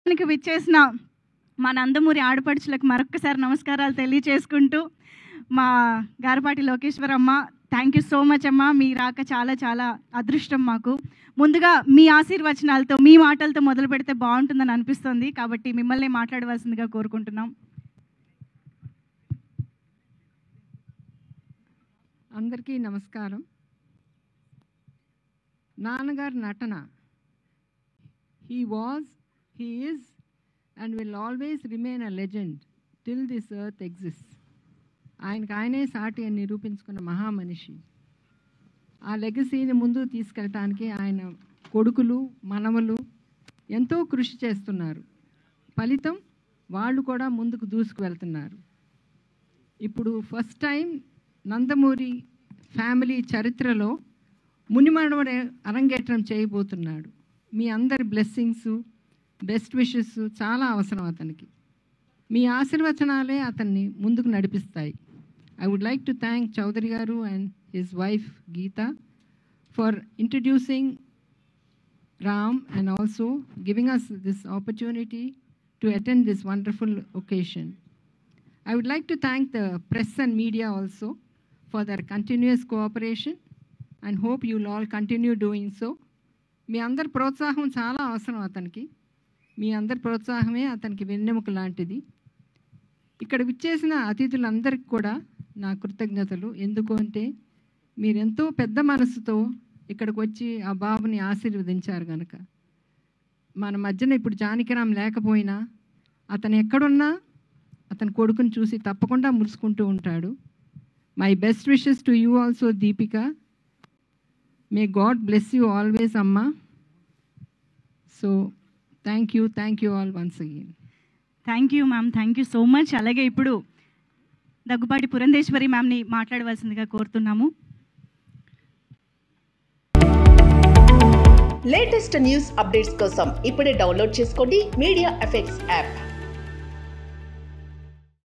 విచ్చేసిన మా నందమూరి ఆడపడుచులకు మరొక్కసారి నమస్కారాలు తెలియచేసుకుంటూ, మా Garapati Lokeswaramma, thank you so much అమ్మ. మీ రాక చాలా చాలా అదృష్టం మాకు. ముందుగా మీ ఆశీర్వచనాలతో, మీ మాటలతో మొదలు పెడితే బాగుంటుందని అనిపిస్తుంది. కాబట్టి మిమ్మల్ని మాట్లాడవలసిందిగా కోరుకుంటున్నాం. అందరికీ నమస్కారం. నాన్నగారి నటన, he was, he is and will always remain a legend till this earth exists. ఆయనే సాటి అని నిరూపించుకున్న మహామనిషి. ఆ లెగసీని ముందుకు తీసుకెళ్ళటానికి ఆయన కొడుకులు, మనవలు ఎంతో కృషి చేస్తున్నారు. ఫలితం వాళ్ళు కూడా ముందుకు దూసుకు వెళ్తున్నారు. ఇప్పుడు ఫస్ట్ టైం నందమూరి ఫ్యామిలీ చరిత్రలో మునిమనవడు అరంగేట్రం చేయబోతున్నాడు. మీ అందరి బ్లెస్సింగ్స్, బెస్ట్ విషెస్ చాలా అవసరం అతనికి. మీ ఆశీర్వచనాలే అతన్ని ముందుకు నడిపిస్తాయి. I would like to thank Chowdary garu and his wife Geetha for introducing Ram and also giving us this opportunity to attend this wonderful occasion. I would like to thank the press and media also for their continuous cooperation and hope you will all continue doing so. మీ అందరి ప్రోత్సాహం చాలా అవసరం అతనికి. మీ అందరి ప్రోత్సాహమే అతనికి వెన్నెముక లాంటిది. ఇక్కడ విచ్చేసిన అతిథులందరికీ కూడా నా కృతజ్ఞతలు. ఎందుకు అంటే మీరెంతో పెద్ద మనసుతో ఇక్కడికి వచ్చి ఆ బాబుని ఆశీర్వదించారు కనుక. మన మధ్యన ఇప్పుడు జానకిరామ్ లేకపోయినా అతను ఎక్కడున్నా అతని కొడుకుని చూసి తప్పకుండా మురుసుకుంటూ ఉంటాడు. My best wishes to you also Deepika. May God bless you always అమ్మ. So thank you all once again. Thank you ma'am, thank you so much. అలాగే ఇప్పుడు దగ్గుబాటి పురంధేశ్వరి మ్యామ్ని మాట్లాడవలసిందిగా కోరుతున్నాము. లేటెస్ట్ న్యూస్ అప్డేట్స్ కోసం ఇప్పుడే డౌన్లోడ్ చేసుకోండి మీడియా ఎఫెక్ట్స్ యాప్.